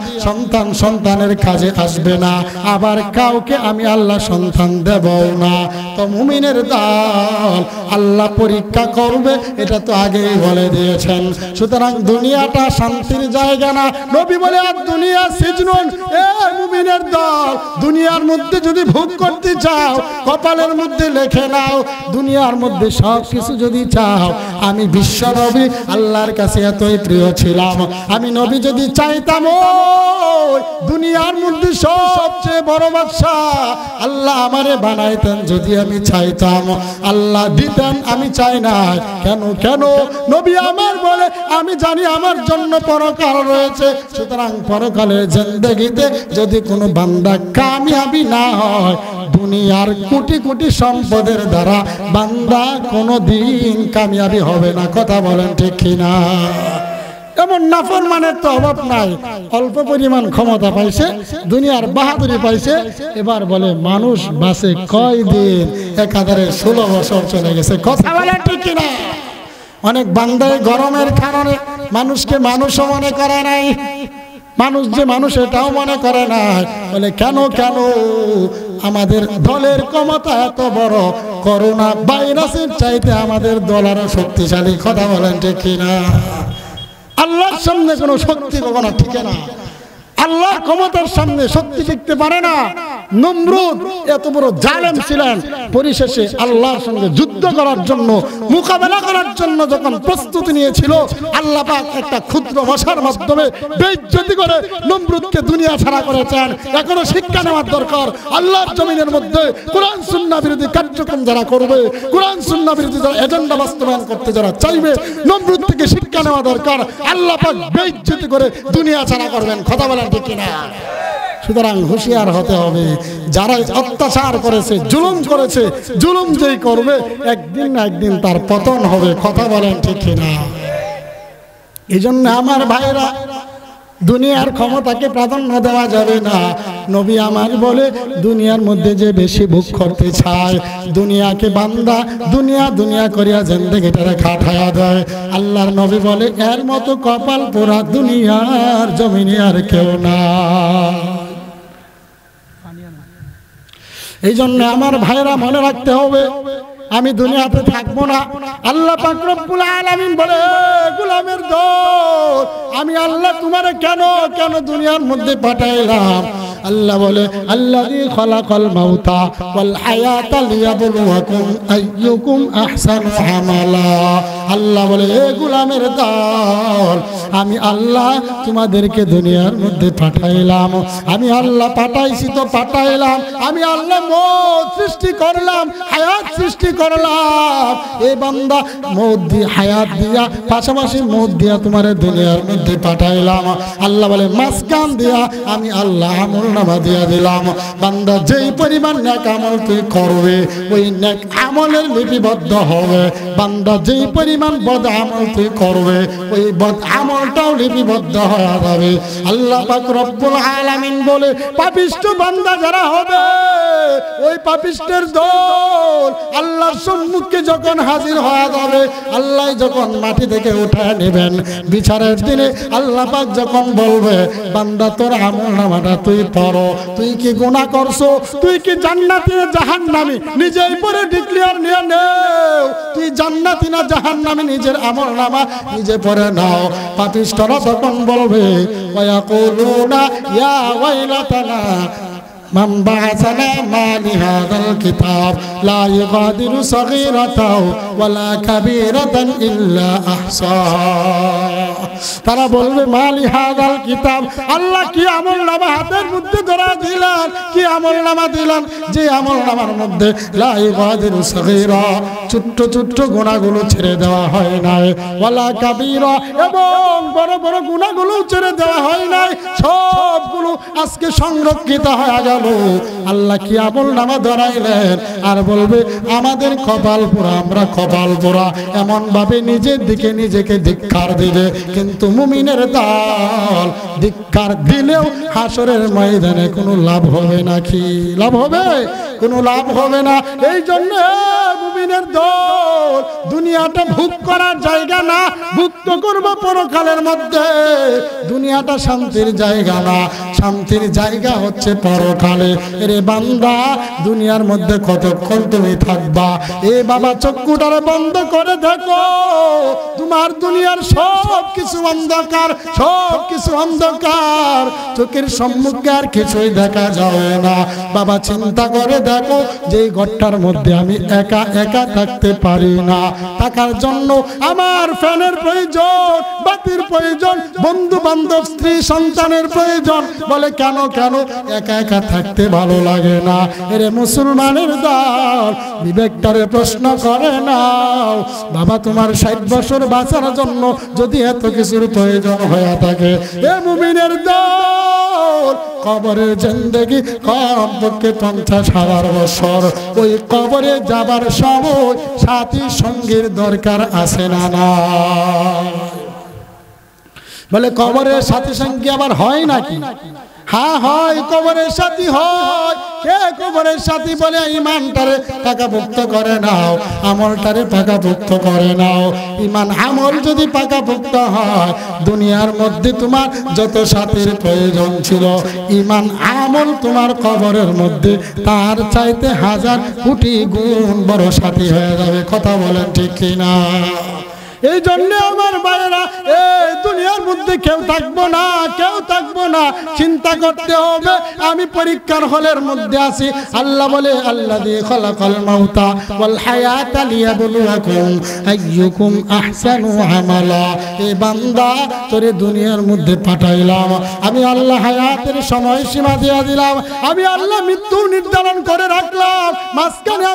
সন্তানের কাজে আসবে না, আবার কাউকে আমি আল্লাহ সন্তান দেব না। তো মুমিনের দল আল্লাহ পরীক্ষা করবে, এটা তো আগেই বলে দিয়েছেন। সুতরাং দুনিয়াটা শান্তির জায়গা না। নবী বলে আর দুনিয়া সিজনুন, এ মুমিনের দল দুনিয়ার মধ্যে যদি ভোগ করতে চাও কপালের মধ্যে লিখে নাও, দুনিয়ার মধ্যে সব কিছু যদি চাও। আমি বিশ্ব নবী আল্লাহর কাছে এতই প্রিয় ছিলাম, আমি নবী যদি চাইতাম ওই দুনিয়ার মধ্যে সবচেয়ে বড় বাদশা আল্লাহ আমারে বানাইতেন, যদি আমি চাইতাম আল্লাহ দিতেন, আমি চাই না। কেন? কেন? নবী আমার বলে আমি জানি আমার জন্য পরকাল রয়েছে। সুতরাং পরকালের জিন্দেগিতে যদি কোনো বান্দা কামিয়াবি না হয়, দুনিয়ার কোটি কোটি সম্পদের দ্বারা বান্দা কোনোদিন কামিয়াবি হবে না। কথা বলেন ঠিক কিনা? এমন নাফরমানের তো অভাব নাই, অল্প পরিমাণ ক্ষমতা পাইছে, দুনিয়ার বাহাদুরি পাইছে, এবার বলে মানুষ বাঁচে কয়দিন, একাধারে 16 বছর চলে গেছে। কথা বলেন ঠিক কিনা? অনেক বান্দায় গরমের কারণে মানুষকে মানুষও মনে করে নাই, মানুষ যে মানুষ এটাও মনে করে না। বলে কেন কেন আমাদের দলের ক্ষমতা এত বড়, করোনা ভাইরাসের চাইতে আমাদের দল আরো শক্তিশালী। কথা বলেন ঠিক কিনা? আল্লাহর সামনে কোনো শক্তি কখনো টিকে না। আল্লাহর ক্ষমতার সামনে শক্তি টিকতে পারে না। নমরুদ এত বড় জালেম ছিলেন, পরিশেষে আল্লাহর সঙ্গে যুদ্ধ করার জন্য, মোকাবেলা করার জন্য যখন প্রস্তুতি নিয়েছিল, আল্লাহ পাক একটা ক্ষুদ্র ভাষার মাধ্যমে বেইজ্জতি করে নমরুদকে দুনিয়া ছাড়া করেছেন। এখনো শিক্ষা নেওয়ার দরকার। আল্লাহর জমিনের মধ্যে কোরআন সুন্নাহ বিরোধী কার্যক্রম যারা করবে, কোরআন সুন্নাহ বিরোধী যারা এজেন্ডা বাস্তবায়ন করতে যারা চাইবে, নমরুদ থেকে শিক্ষা নেওয়া দরকার। আল্লাহ পাক বেইজ্জতি করে দুনিয়া ছাড়া করবেন। কথা বলেন ঠিক কিনা? সুতরাং হুঁশিয়ার হতে হবে। যারা অত্যাচার করেছে, জুলুম করেছে, জুলুম যেই করবে একদিন না একদিন তার পতন হবে। কথা বলেন ঠিক কিনা? এই জন্য আমার ভাইরা, দুনিয়ার ক্ষমতাকে প্রাধান্য দেওয়া যাবে না। নবী আমার বলে, দুনিয়ার মধ্যে যে বেশি ভোগ করতে চায়, দুনিয়াকে বান্দা দুনিয়া দুনিয়া করিয়া জিন্দেগিটারে খাটায়া দেয়, আল্লাহর নবী বলে এর মতো কপাল পোড়া দুনিয়ার জমিনে আর কেউ না। এই জন্য আমার ভাইরা মনে রাখতে হবে, আমি দুনিয়াতে থাকবো না। আল্লাহ পাক রব্বুল আলামিন বলে, গোলামের দল, আমি আল্লাহ তোমারে কেন কেন দুনিয়ার মধ্যে পাঠাইলাম। আল্লাহ বলে, আল্লাযী খালাকাল মাউতা ওয়াল হায়াতা লিয়াবলুয়াকুম আইয়ুকুম আহসানু আমালা। আল্লাহ বলে, এ গোলামের দল, আমি আল্লাহ তোমাদেরকে দুনিয়ার মধ্যে পাঠাইলাম। আমি আল্লাহ পাঠাইছি তো পাঠাইলাম। আমি আল্লাহ মওত সৃষ্টি করলাম, হায়াত সৃষ্টি করলাম। এই বান্দা মওত দিয়ে হায়াত দিয়া, পাশাপাশি মওত দিয়া তোমারে দুনিয়ার মধ্যে পাঠাইলাম। আল্লাহ বলে, মাঝখান দিয়া আমি আল্লাহ আমলনামা দিয়া দিলাম। বান্দা যেই পরিমাণ নেক আমল তুই করবে, ওই নেক আমলের লিপিবদ্ধ হবে। বান্দা যেই পরিমাণ বদ আমল তুই করবে, ওই বদ আমলটাও লিপিবদ্ধ হয়ে যাবে। আল্লাহ পাক রব্বুল আলামিন বলে, পাপিষ্ঠ বান্দা যারা হবে, ওই পাপিষ্ঠের দল আল্লাহর সম্মুখে যখন হাজির হয়ে যাবে, আল্লাহ যখন মাটি থেকে উঠায় নেবেন বিচারের দিনে, আল্লাহ পাক যখন বলবে, বান্দা তোর আমলনামাটা তুই পড়ো, তুই কি গুনাহ করছো, তুই কি জান্নাতি না জাহান্নামী, নিজেই পরে ডিক্লেয়ার নিয়ে নেও। তুই জান্নাতি না জাহান্নামী, নিজের আমলনামা নিজে পড়ে নাও। পাপিষ্ঠরা তখন বলবে, ওয়ায়াকুলুনা ইয়া ওয়াইলাতানা মান বা'আসানা মা লিহাযাল কিতাব লা ইউগাদিরু সগীরাতাও ওয়ালা কাবীরাতান ইল্লা আহসাহা। তারা বলবে, মা লিহাযাল কিতাব, আল্লাহ কি আমলনামা হাতের মধ্যে ধরা দিলেন, কি আমলনামা দিলেন, যে আমলনামার মধ্যে লা ইউগাদিরু সগীরা, ছোট্ট ছোট্ট গুনাহগুলো ছেড়ে দেওয়া হয় নাই, ওয়ালা কাবীরা, এবং বড় বড় গুনাহগুলো ছেড়ে দেওয়া হয় নাই, সবগুলো আজকে সংরক্ষিত হয়ে গেল। আল্লাহ কি আমলনামা ধরাইলেন, আর বলবে আমাদের কপাল পোড়া, আমরা কপাল পোড়া, এমন ভাবে নিজের দিকে নিজেকে ধিক্কার দিবে। কিন্তু মুমিনের দল ধিক্কার দিলেও হাসরের ময়দানে কোনো লাভ হবে নাকি? লাভ হবে? কোনো লাভ হবে না। এই জন্য মুমিনের দল, দুনিয়াটা ভোগ করার জায়গা না, ভুক্ত করবো পরকালের মধ্যে। দুনিয়াটা শান্তির জায়গা না, শান্তির জায়গা হচ্ছে পরকালে। রে বান্দা, দুনিয়ার মধ্যে কতক্ষণ তুমি থাকবা? এ বাবা, চক্ষুটারে বন্ধ করে দেখো, তোমার দুনিয়ার সব কিছু অন্ধকার, সব কিছু অন্ধকার, চোখের সম্মুখে আর কিছুই দেখা যায় না। বাবা, চিন্তা করে দেখো, যে ঘরটার মধ্যে আমি একা একা থাকতে পারি না, থাকার জন্য আমার ফ্যানের প্রয়োজন, বাতির প্রয়োজন, বন্ধু বান্ধব, স্ত্রী সন্তানের প্রয়োজন। বলে কেন কেন একা একা থাকতে ভালো লাগে না? এরে মুসলমানের দল, বিবেকটারে প্রশ্ন করে নাও। বাবা, তোমার 60 বছর বাঁচার জন্য যদি এত কিছুর প্রয়োজন হয়ে থাকে, এ মুমিনের দল, কবরের জিন্দেগি কমপক্ষে 50,000 বছর। ওই কবরে যাবার সময় সাথী সঙ্গীর দরকার আছে না? না। বলে কবরের সাথী সঙ্গী আবার হয় নাকি? হ্যাঁ হয়, কবরের সাথী হয়। কে কবরের সাথী বলে ঈমানটারে পাকাপোক্ত করে নাও, আমলটারে পাকাপোক্ত করে নাও। ঈমান আমল যদি পাকাপোক্ত হয়, দুনিয়ার মধ্যে তোমার যত সাথীর প্রয়োজন ছিল, ঈমান আমল তোমার কবরের মধ্যে তার চাইতে 1000 কোটি গুণ বড় সাথী হয়ে যাবে। কথা বলেন ঠিক কিনা? এই জন্য আমার ভাইয়েরা, এই দুনিয়ার মধ্যে কেউ থাকবো না, কেউ থাকবো না। চিন্তা করতে হবে আমি পরীক্ষার হলের মধ্যে আছি। আল্লাহ বলে আল্লাযী খালাকাল মাউতা ওয়াল হায়াতা লিয়াবলুয়াকুম আইয়ুকুম আহসানু আমালা। এই বান্দা তোরে দুনিয়ার মধ্যে পাঠাইলাম, আমি আল্লাহ হায়াতের সময়সীমা দিয়ে দিলাম, আমি আল্লাহ মৃত্যু নির্ধারণ করে রাখলাম, মাঝখানে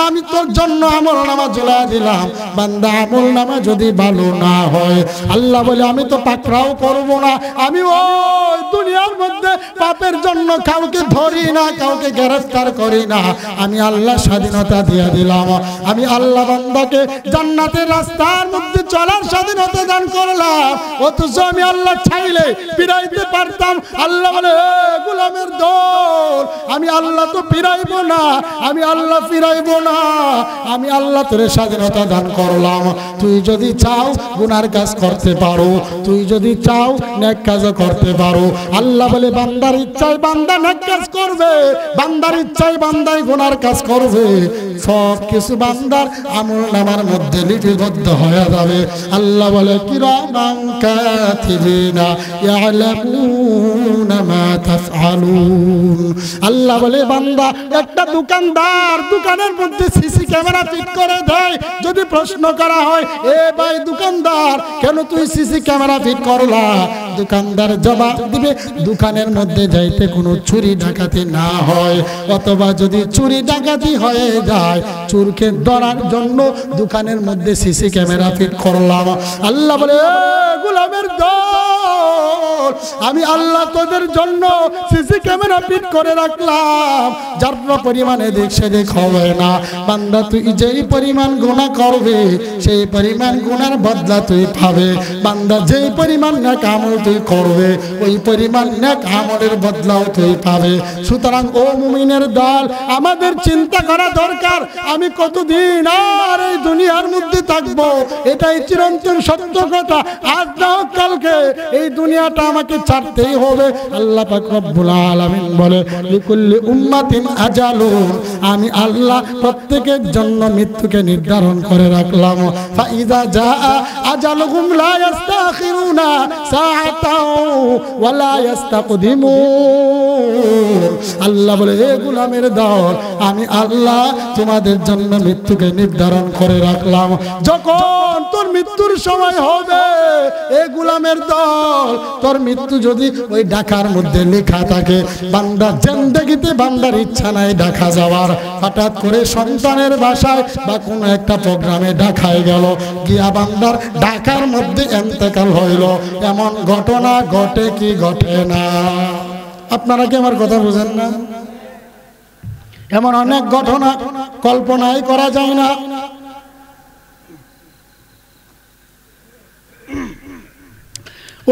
আমি তোর জন্য আমলনামা ঝুলাই দিলাম। বান্দা আমলনামা যদি ভালো না হয়, আল্লাহ বলে আমি তো পাকড়াও করব না, আমি ওই দুনিয়ার মধ্যে পাপের জন্য কাউকে ধরি না, কাউকে গ্রেফতার করি না, আমি আল্লাহ স্বাধীনতা দিয়ে দিলাম। আমি আল্লাহ বান্দাকে জান্নাতের রাস্তার মধ্যে চলার স্বাধীনতা দান করলাম, অথচ আমি আল্লাহ চাইলে ফিরাইতে পারতাম। আল্লাহ বলে গোলামের দল, আমি আল্লাহ তো ফিরাইব না, আমি আল্লাহ ফিরাইব না, আমি আল্লাহ তোর স্বাধীনতা দান করলাম। তুই যদি চাও গুনার কাজ করতে পারো, তুই যদি চাও নেক কাজ করতে পারো। আল্লাহ বলে বান্দার ইচ্ছায় বান্দা নেক কাজ করবে, বান্দার ইচ্ছায় বান্দাই গুনার কাজ করবে। সব কিছু বান্দার আমলনামার মধ্যে লিপিবদ্ধ হয়ে যাবে। আল্লাহ বলে কিরামান কাতিবিনা ইয়ালামুনা মা তাফআলুন। আল্লাহ বলে বান্দা, একটা দোকানদার দোকানের মধ্যে সিসি ক্যামেরা ফিট করে দেয়, যদি প্রশ্ন করা হয় এ ভাই দোকানদার কেন তুই সিসি ক্যামেরা ফিট করলা, দোকানদার জবাব দিবে দোকানের মধ্যে যাইতে কোনো চুরি ডাকাতি না হয়, অথবা যদি চুরি ডাকাতি হয়ে যায় চোরকে ধরার জন্য দোকানের মধ্যে সিসি ক্যামেরা ফিট করলাম। আল্লাহ বলে গোলামের দল, আমি আল্লাহ তোদের জন্য সিসি ক্যামেরা ফিট করে রাখলাম, যার পরিমাণে দেখ সে দেখ হবে না। বান্দা তুই যেই পরিমাণ গুনাহ করবে সেই পরিমাণ গুনার বদলা তুই পাবে। বান্দা যেই পরিমাণ নেক আমল তুই করবে ওই পরিমাণ নেক আমলের বদলাও তুই পাবে। সুতরাং ও মুমিনের দল, আমাদের চিন্তা করা দরকার আমি কতদিন আর এই দুনিয়ার মধ্যে থাকবো, এটাই চিরন্তন সত্য কথা। আজ না হোক কালকে এই দুনিয়াটা আমাকে ছাড়তেই হবে। আল্লাহ পাক রব্বুল আলামিন বলে লিকুল্লি উম্মাতিন আজালুন, আমি আল্লাহ প্রত্যেকের জন্য মৃত্যুকে নির্ধারণ করে রাখলাম। ফাইদা জাআ আজালুহুম লা ইস্তাখিরুনা সাআতাও ওয়া লা ইস্তাকদিমুন। আল্লাহ বলে হে গোলামের দল, আমি আল্লাহ তোমাদের জন্য মৃত্যুকে নির্ধারণ করে রাখলাম। যখন তোর মৃত্যুর সময় হবে এ গোলামের দল, তোর মৃত্যু যদি ওই ঢাকার মধ্যে লেখা থাকে, বান্দা জিন্দেগিতে বান্দার ইচ্ছা নাই ঢাকা যাওয়ার, হঠাৎ করে সন্তানের বাসায় বা কোনো একটা প্রোগ্রামে ঢাকায় গেল, গিয়া বান্দার ঢাকার মধ্যে ইন্তেকাল হইল, এমন ঘটনা ঘটে কি ঘটে না? আপনারা কি আমার কথা বুঝেন না? এমন অনেক ঘটনা কল্পনাই করা যায় না।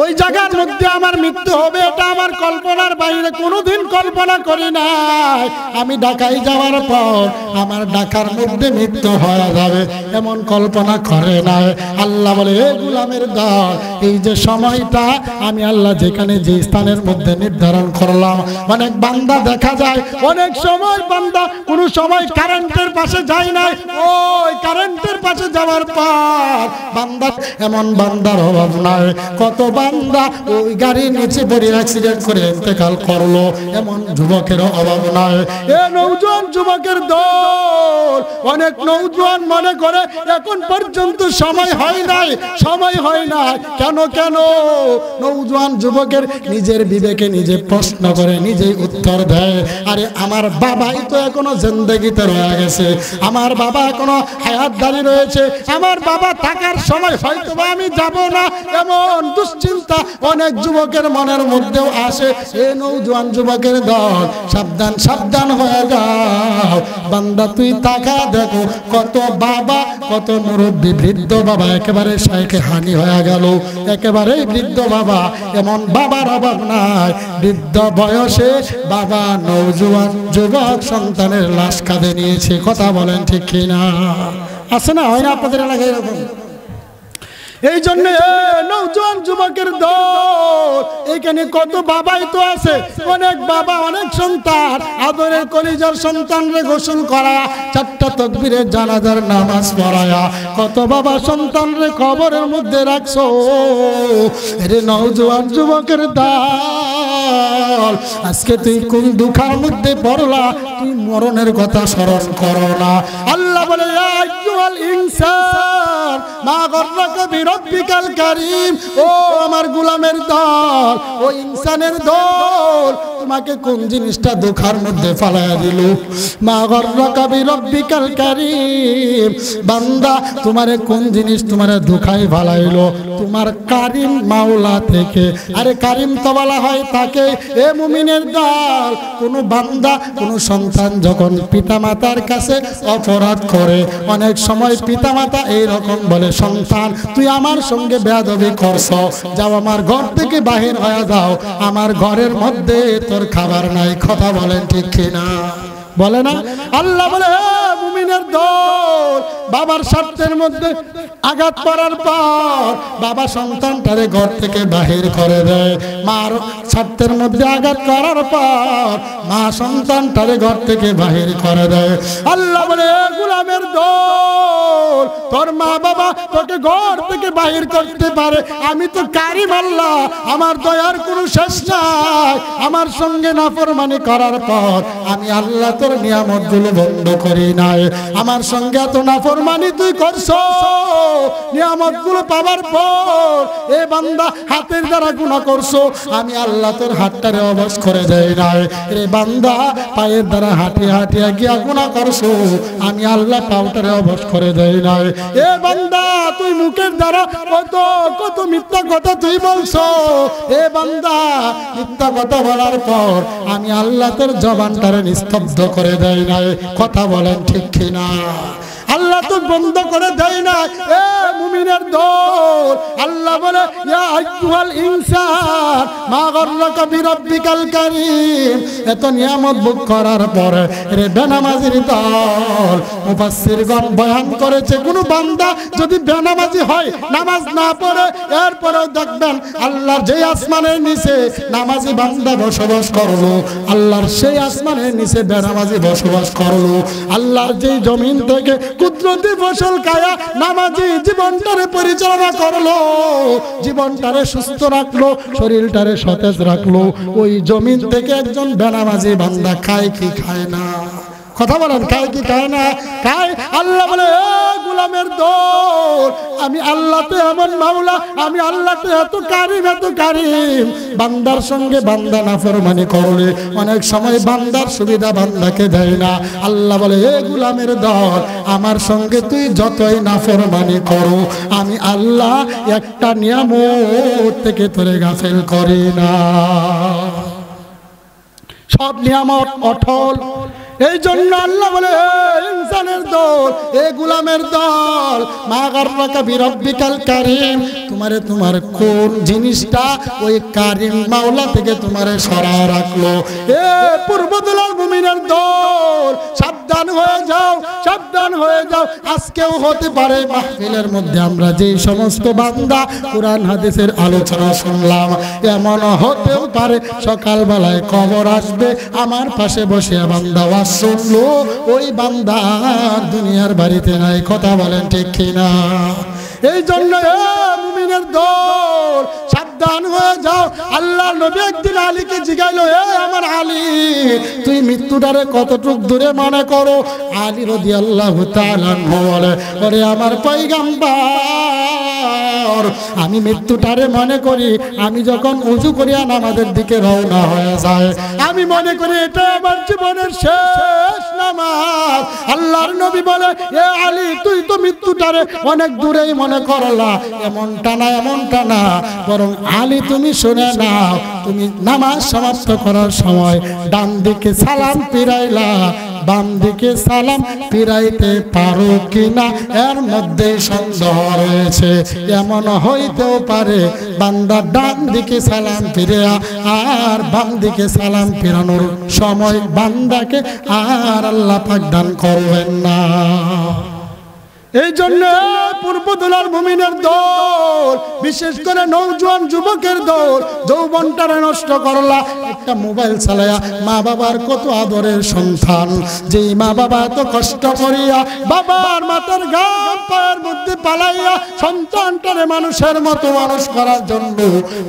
ওই জায়গার মধ্যে আমার মৃত্যু হবে, এটা আমার কল্পনার বাইরে, কোনোদিন কল্পনা করি নাই। আমি ঢাকায় যাওয়ার পর আমার ঢাকার মধ্যে মৃত্যু হয়ে যাবে এমন কল্পনা করে নাই। আল্লাহ বলে এ গোলামের দল, এই যে সময়টা আমি আল্লাহ যেখানে যে স্থানের মধ্যে নির্ধারণ করলাম, অনেক বান্দা দেখা যায় অনেক সময় বান্দা কোনো সময় কারেন্টের পাশে যায় নাই, ওই কারেন্টের পাশে যাওয়ার পর বান্দা, এমন বান্দার অভাব নাই। কত বান্দা ওই গাড়ির নিচে পড়ে অ্যাক্সিডেন্ট করে ইন্তেকাল করলো, এমন যুবকের অভাব নাই। এ নওজোয়ান যুবকের দল, অনেক নওজোয়ান মনে করে এখন পর্যন্ত সময় হয় নাই, সময় হয় না। কেন কেন? নওজোয়ান যুবকের নিজের বিবেকে নিজে প্রশ্ন করে নিজেই উত্তর দেয়, আরে আমার বাবাই তো এখনো জিন্দেগিতে রয়ে গেছে, আমার বাবা এখনো হায়াতদারি রয়েছে, আমার বাবা থাকার সময় হয়তো আমি যাব না, এমন দুশ্চিন্তা অনেক যুবকের মনের মধ্যেও আসে। এ নওজোয়ান যুবকের দল, সাবধান সাবধান হয়ে যাও, বান্দা তুই তাকা দেখো কত বাবা কত মুরব্বী বৃদ্ধ বাবা একেবারে শাইখে হানি হয়ে গেল, একেবারে বৃদ্ধ বাবা, এমন বাবার অভাব নাই। বৃদ্ধ বয়সে বাবা নওজোয়ান যুবক সন্তানের লাশ কাঁধে নিয়েছে। কথা বলেন ঠিক কিনা? আছে না, হয় না আপনাদের এলাকায় এরকম? এই জন্য নওজোয়ান যুবকের দল, এখানে কত বাবাই তো আছে, অনেক বাবা অনেক সন্তান, আদরের কলিজার সন্তানরে গোসল করা, 4টা তাকবীরের জানাজার নামাজ পড়ায়া কত বাবা সন্তানরে কবরের মধ্যে রাখছো। রে নওজোয়ান যুবকের দল, আজকে তুই কোন দুঃখের মধ্যে পড়লা, তুই মরণের কথা স্মরণ করো না। আল্লাহ বলে ইয়া আইয়ুহাল ইনসান মা গররাকা বিরব্বিকাল কারীম, ও আমার গোলামের দল, ও ইনসানের দল, তোমাকে কোন জিনিসটা দুঃখের মধ্যে ফালায়া দিল? মা গররাকা বিরব্বিকাল কারীম, বান্দা তোমারে কোন জিনিস তোমারে দুঃখায় ফালাইলো? তোমার কারীম মাওলা থেকে। আরে কারীম তো বলা হয় তাকে। এ মুমিনের দল, কোন বান্দা কোন সন্তান যখন পিতামাতার কাছে অপরাধ করে, অনেক সময় পিতামাতা এইরকম বলে, সন্তান তুই আমার সঙ্গে বেয়াদবি করছ, যাও আমার ঘর থেকে বাহির হয়ে যাও, আমার ঘরের মধ্যে তোর খাবার নাই। কথা বলেন ঠিক কিনা? বলে না? আল্লাহ বলে মুমিনের দল, বাবার স্বার্থের মধ্যে আঘাত করার পর বাবা সন্তানটারে ঘর থেকে বাহির করে দেয়, মার স্বার্থের মধ্যে আঘাত করার পর মা সন্তানটারে ঘর থেকে বাহির করে দেয়। আল্লাহ বলে গোলামের দল, তোর মা বাবা তোকে ঘর থেকে বাহির করতে পারে, আমি তো কারীম আল্লাহ, আমার দয়ার কোনো শেষ নাই। আমার সঙ্গে নাফরমানি করার পর আমি আল্লাহ তোর নিয়ামতগুলো বন্ধ করি নাই। আমার সঙ্গে এত নাফরমানি তুই করছো, নিয়ামতগুলো পাওয়ার পর এ বান্দা হাতের দ্বারা গুনাহ করছো, আমি আল্লাহ তোর হাতটারে অবশ করে দেই নাই। রে বান্দা পায়ের দ্বারা হাঁটিয়ে হাঁটিয়ে গিয়া গুনাহ করছো, আমি আল্লাহ পাউটারে অবশ করে দেই নাই। এ বান্দা তুই মুখের দ্বারা কত কত মিথ্যা কথা তুই বলছো, এ বান্দা মিথ্যা কথা বলার পর আমি আল্লাহ তোর জবানটারে নিস্তব্ধ করে দেই নাই। কথা বলেন ঠিক কিনা? আল্লাহ তো বন্ধ করে দেয় না। এ মুমিনের দল, আল্লাহ বলে ইয়া আইয়ুহাল ইনসান মা গররাকা বিরব্বিকাল কারীম, এত নিয়ামত ভোগ করার পরে রে বেনামাজির দল, মুফাসসিরগণ বয়ান করেছে কোন বান্দা যদি বেনামাজি হয়, নামাজ না পড়ে, এরপরেও দেখবেন আল্লাহর যে আসমানের নিচে নামাজি বান্দা বসবাস করলো, আল্লাহর সেই আসমানের নিচে বেনামাজি বসবাস করলো, আল্লাহর যে জমিন থেকে কুদরতি ফসল খায়া নামাজি জীবনটারে পরিচালনা করলো, জীবনটারে সুস্থ রাখলো, শরীরটারে সতেজ রাখলো, ওই জমিন থেকে একজন বেনামাজি বান্দা খায় কি খায় না? কথা বলেন, খায় কি খায় না? খায়। আল্লাহ বলে গোলামের দল, আমি আল্লাহতে এমন মাওলা, আমি আল্লাহতে এত কারীম, বান্দার সঙ্গে বান্দা নাফরমানি করলে অনেক সময় বান্দার সুবিধা বান্দাকে দেয় না। আল্লাহ বলে এ গোলামের দল, আমার সঙ্গে তুই যতই নাফরমানি করো, আমি আল্লাহ একটা নিয়ামত থেকে তোরে গাফেল করি না। সব নিয়ামত অটল। এই জন্য আল্লাহ বলে ইনসানের দল, এ গোলামের দল, মা গররাকা বিরব্বিকাল কারীম, তোমারে তোমার কোন জিনিসটা ওই কারীম মাওলা থেকে তোমারে সরায় রাখলো? এ পূর্বদলার মুমিনের দল, সাবধান হয়ে যাও, সাবধান হয়ে যাও। আজকেও হতে পারে মাহফিলের মধ্যে আমরা যে সমস্ত বান্দা কোরআন হাদিসের আলোচনা শুনলাম, এমন হতেও পারে সকালবেলায় কবর আসবে, আমার পাশে বসে বান্দা শুনলো, ওই বান্দা দুনিয়ার বাড়িতে নাই। কথা বলেন ঠিক কিনা? এই জন্য মুমিনের দল, সাবধান হয়ে যাও। আল্লাহ নবী একদিন আলীকে জিজ্ঞাসা, এ আমার আলী, তুই মৃত্যুটারে কতটুক দূরে মনে করো? আলী রাদিয়াল্লাহু তাআলা বলে, ওরে আমার পয়গম্বর, আমি মৃত্যুটারে মনে করি আমি যখন উযু করিয়া নামাজের দিকে রওনা হয়ে যায়, আমি মনে করি এটা আমার জীবনের শেষ নামাজ। আল্লাহর নবী বলে, এ আলী, তুই তো মৃত্যুটারে অনেক দূরেই মনে করলা। এমনটা না, এমনটা না, বরং আলী তুমি শুনে নাও, তুমি নামাজ সমাপ্ত করার সময় ডান দিকে সালাম ফিরাইলা, বাম দিকে সালাম ফিরাইতে পারো কিনা এর মধ্যে সন্দেহ রয়েছে। এমন হইতেও পারে বান্দা ডান দিকে সালাম ফিরে আর বাম দিকে সালাম ফিরানোর সময় বান্দাকে আর আল্লাহ পাক দান করবেন না। এই জন্য পূর্বদোলার মুমিনের দল, বিশেষ করে নওজোয়ান যুবকের দল, যৌবনটারে নষ্ট করলা একটা মোবাইল চালায়া। মা বাবার কত আদরের সন্তান, যেই মা বাবা এত কষ্ট করিয়া বাবার মাথার ঘাম পায়ের মধ্যে পালাইয়া সন্তানটারে মানুষের মতো মানুষ করার জন্য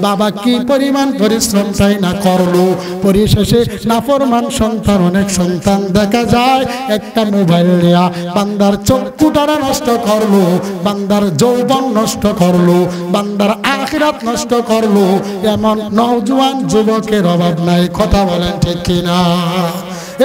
বাবা কি পরিমাণ পরিশ্রম চাই না করলো, পরিশেষে নাফরমান সন্তান অনেক সন্তান দেখা যায় একটা মোবাইল নিয়া বান্দার চক্ষুটারে নষ্ট করলো, বান্দার যৌবন নষ্ট করলো, বান্দার আখিরাত নষ্ট করলো। এমন নওজোয়ান যুবকের অভাব নাই, কথা বলেন ঠিক কিনা?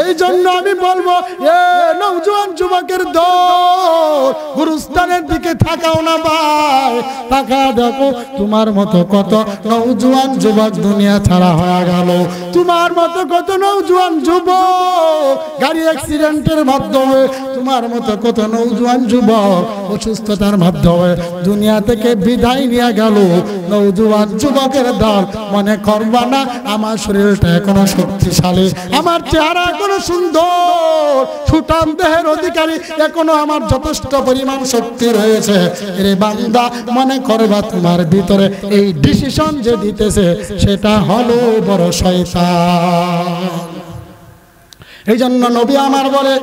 এই জন্য আমি বলবো এ নওজোয়ান যুবকের দল, গুরুস্থানের দিকে তাকাও না ভাই, তাকা দেখো তোমার মতো কত নওজোয়ান যুবক দুনিয়া ছাড়া হয়ে গেল। তোমার মতো কত নওজোয়ান যুবক গাড়ি অ্যাক্সিডেন্টের মাধ্যমে, তোমার মতো কত নওজোয়ান যুবক অসুস্থতার মাধ্যমে দুনিয়া থেকে বিদায় নিয়ে গেল। নওজোয়ান যুবকের দল, মনে করবা না আমার শরীরটা এখনো শক্তিশালী, আমার চেহারা এখনো সুন্দর, সুঠাম দেহের অধিকারী, এখনো আমার যথেষ্ট পরিমাণ শক্তি রয়েছে। রে বান্দা, মনে করবা তোমার ভিতরে এই ডিসিশন যে দিতেছে সেটা হলো বড় শয়তান। এই জন্য নবী আমার বলে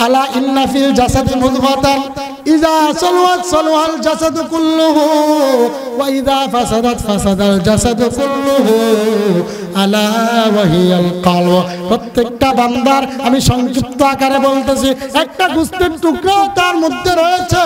আলা ইন্না ফিল জাসাদি মুদগাতান ইযা সালাত সালাল জাসাদু কুল্লুহু ওয়া ইযা ফাসাদাত ফাসাদাল জাসাদু কুল্লুহু আলা ওয়া হিয়াল কলব। প্রত্যেকটা বান্দার আমি সংক্ষিপ্ত আকারে বলতেছি, একটা গোশতের টুকরা তার মধ্যে রয়েছে,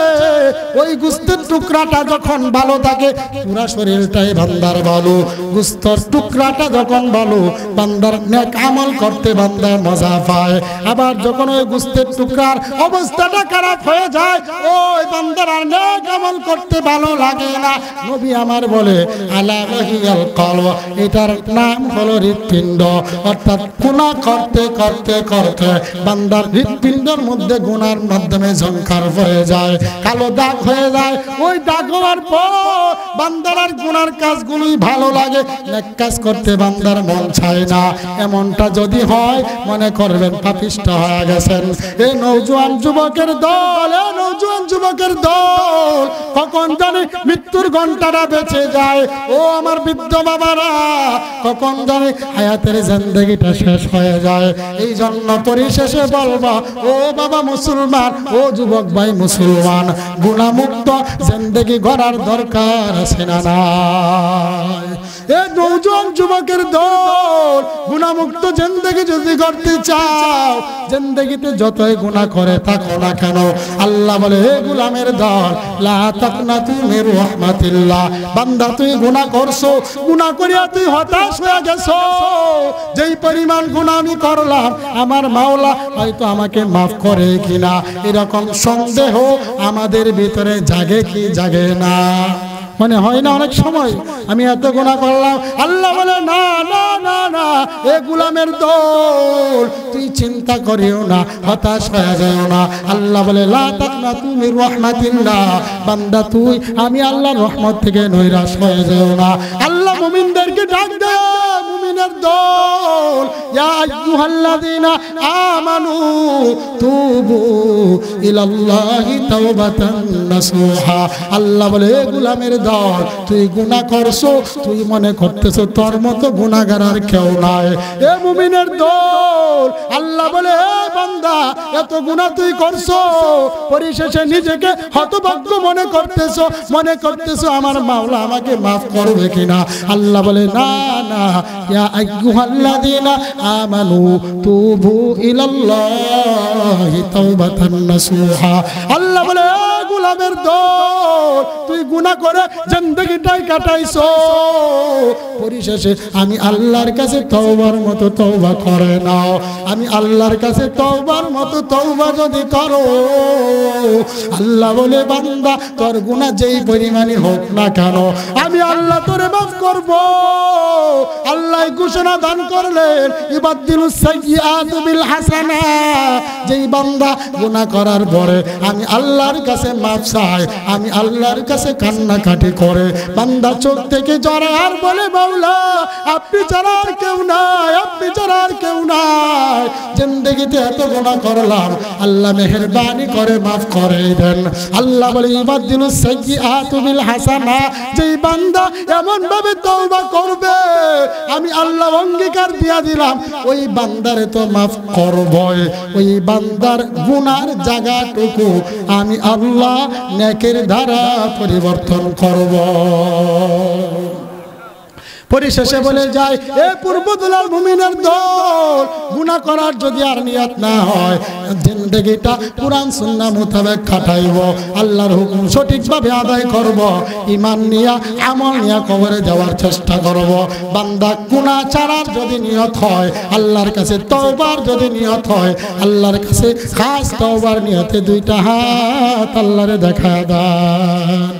ওই গোশতের টুকরাটা যখন ভালো থাকে পুরো শরীরটাই বান্দার ভালো। গোশতের টুকরাটা যখন ভালো, বান্দার নেক আমল করতে বান্দার মজা পায়। আবার যখন ওই গোশতের টুকরার অবস্থাটা খারাপ হয়ে যায়, ওই বান্দার আর নেক আমল করতে ভালো লাগে না। নবী আমার বলে আলা ওয়াহিয়াল কলব, এটার নাম হলো হৃৎপিণ্ড। অর্থাৎ গুনাহ করতে করতে করতে বান্দার হৃৎপিণ্ডের মধ্যে গুনার মাধ্যমে ঝংকার হয়ে যায়, কালো দাগ হয়ে যায়। ওই দাগ হওয়ার পর বান্দার আর গুনার কাজগুলোই ভালো লাগে, নেক কাজ করতে বান্দার মন চায় না। এমনটা যদি হয় মনে করবেন পাপিষ্ঠ হয়ে গেছেন। এই নওজোয়ান যুবকের দল, এই নওজোয়ান যুবকের দল, কখন জানি মৃত্যুর ঘন্টাটা বেঁচে যায়। ও আমার বৃদ্ধ বাবারা, কখন জানি হায়াতের জিন্দেগিটা শেষ হয়ে যায়। এই জন্য পরিশেষে বলবা ও বাবা মুসলমান, ও যুবক ভাই মুসলমান, গুনাহমুক্ত জিন্দেগি গড়ার দরকার আছে না নাই? এই নওজোয়ান যুবকের দল, গুনাহমুক্ত জিন্দেগি যদি করতে চাও, জিন্দেগিতে যতই গুনাহ করে থাকো না কেন, আল্লাহ বলে হে গোলামের দল লা তাকনাতু মির রাহমাতিল্লাহ। বান্দা তুই গুনাহ করছো, গুনাহ করিয়া তুই হতাশ হয়ে গেছো, যেই পরিমাণ গুনাহ আমি করলাম আমার মাওলা হয়তো আমাকে মাফ করে কিনা, এরকম সন্দেহ আমাদের ভিতরে জাগে কি জাগে না? মানে হয় না অনেক সময় আমি এত গুনাহ করলাম, আল্লাহ বলে না না না না, এ গোলামের দল তুই চিন্তা করিও না, হতাশ হয়ে যাও না। আল্লাহ বলে লা তাকনাতু মির রাহমাতিল্লাহ, বান্দা তুই আমি আল্লাহর রহমত থেকে নৈরাশ হয়ে যাও না। আল্লাহ মুমিনদেরকে ডাক দেয়, মুমিনের দল, ইয়া আইয়ুহাল্লাযীনা আমানু তুবু ইলাল্লাহি তাওবাতান নাসুহা। আল্লাহ বলে এ গোলামের দল তুই গুনাহ করছো, তুই মনে করতেছো তোর মতো গুনাহগার আর কেউ নাই। এ মুমিনের দল, আল্লাহ বলে এ বান্দা এত গুনাহ তুই করছো, পরিশেষে নিজেকে হতভাগ্য মনে করতেছো আমার মাওলা আমাকে মাফ করবে কিনা। আল্লাহ বলে না না, ইয়া আইয়ুহাল্লাযীনা আমানু তুবু ইলাল্লাহি তাওবাতান নাসুহা। আল্লাহ বলে গোলামের দল, তুই গুনাহ করে জিন্দেগিটাই কাটাইছো, পরিশেষে আমি আল্লাহর কাছে তওবার মতো তওবা করে নাও। আমি আল্লাহর কাছে তওবার মতো তওবা যদি করো, আল্লাহ বলে বান্দা তোর গুনাহ যেই পরিমাণই হোক না কেন আমি আল্লাহ তোরে মাফ করব। আল্লাহ ঘোষণা দান করলেন ইবাদদিলুস সাইয়্যাতু বিল হাসানা, যেই বান্দা গুনাহ করার পরে আমি আল্লাহর কাছে মাফ চায়, আমি আল্লাহর কাছে কান্নাকাটি করে বান্দা চোখ থেকে জড়ায় আর বলে মাওলা আপনি ছাড়া আর কেউ নাই, আপনি ছাড়া আর কেউ নাই, জিন্দেগিতে এত গুনাহ করলাম, আল্লাহ মেহেরবানি করে মাফ করে দেন। আল্লাহ বলে ইবাদদিলুস সাইয়্যাতু বিল হাসানা, যেই বান্দা এমন ভাবে তওবা করবে আমি আল্লাহ অঙ্গীকার দিয়া দিলাম ওই বান্দারে তো মাফ করবই, ওই বান্দার গুনার জায়গাটুকু আমি আল্লাহ নেকের দ্বারা পরিবর্তন করব। পরিশেষে বলে যায় এ পূর্বদলার মুমিনের দল, গুনাহ করার যদি আর নিয়ত না হয় জিন্দেগিটা কুরআন সুন্নাহ মোতাবেক কাটাইব, আল্লাহর হুকুম সঠিকভাবে আদায় করব, ঈমান নিয়া আমল নিয়া কবরে যাওয়ার চেষ্টা করব। বান্দা গুনাহ ছাড়ার যদি নিয়ত হয়, আল্লাহর কাছে তওবার যদি নিয়ত হয়, আল্লাহর কাছে খাস তওবার নিয়তে দুইটা হাত আল্লাহরে দেখা দেন।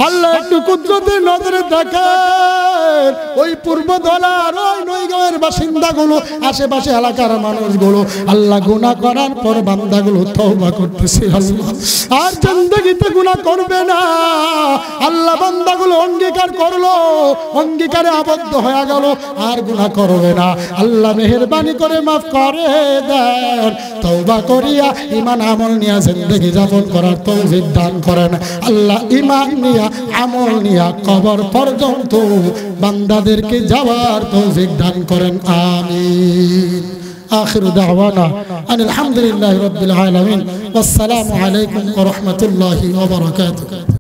আল্লাহ একটু কুদরতের নজরে দেখেন ওই পূর্বদলার ওই নয়গাঁওয়ের বাসিন্দাগুলো, আশেপাশে এলাকার মানুষগুলো আল্লাহ গুনাহ করার পর বান্দাগুলো তওবা করতেছে আল্লাহ আর জিন্দেগিতে গুনাহ করবে না। আল্লাহ বান্দাগুলো অঙ্গীকার করলো, অঙ্গীকারে আবদ্ধ হয়ে গেল আর গুনাহ করবে না। আল্লাহ মেহেরবানি করে মাফ করে দেন, তওবা করিয়া ঈমান আমল নিয়া জিন্দেগি যাপন করার তৌফিক দান করেন। আল্লাহ ঈমান নিয়া আমল নিয়া কবর পর্যন্ত বান্দাদেরকে যাওয়ার তৌফিক দান করেন, আমিন। আখিরু দাওয়ানা আনিল হামদুলিল্লাহি রাব্বিল আলামিন, ওয়াসসালামু আলাইকুম ওয়া রাহমাতুল্লাহি ওয়া বারাকাতুহু।